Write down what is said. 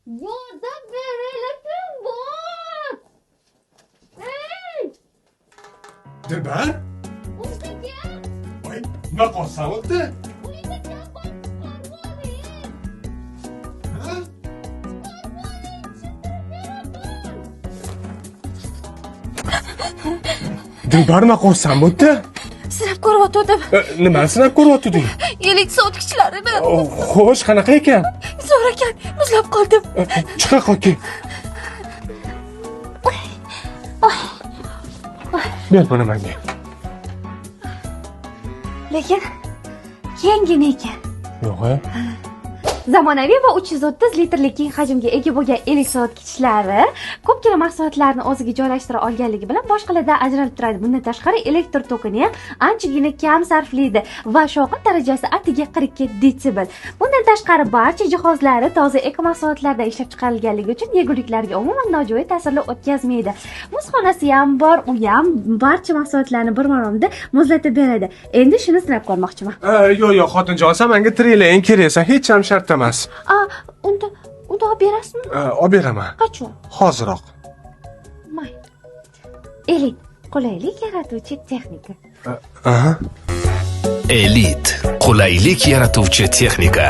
Yordam berelim bor. Hey! Dilbar? O'zgacha? Voy, nima qolsam o'tdi? O'zgacha Ha? Dilbar nima qolsam o'tdi? Sinab ko'ryotgandim. Nimani sinab ko'ryaptiding? Elektrosotkichilarini. Xo'sh, qanaqa ekan? Zo'r ekan, muzlab qoldim. Chiqa qolki. Ber buni menga. Lekin kengina ekan. Yo'q-a. Zamonaviy va 330 litrlik keng hajmga ega bo'lgan elektrosotkichlar ko'pgina mahsulotlarni o'ziga joylashtira olganligi bilan boshqalardan ajralib turadi. Bundan tashqari elektr tokini ham anchagina kam sarflaydi va shovqin darajasi atigi 42 desibel. Bundan tashqari barcha jihozlari toza eko mahsulotlardan ishlab chiqarilganligi uchun yeguliklarga umuman nojo'ya ta'sirlar o'tkazmaydi. Muzxonasi ham bor, u ham barcha mahsulotlarni bir maromda muzlatib beradi. Endi shuni sinab ko'rmoqchiman. Yo'q, xotinjon, sen menga treylering keraksan, hech ham shart emas. Unda olib berasizmi? Olib beraman. Qachon? Hoziroq. May. Elit qulaylik yaratuvchi texnika. Aha. Elit qulaylik yaratuvchi texnika.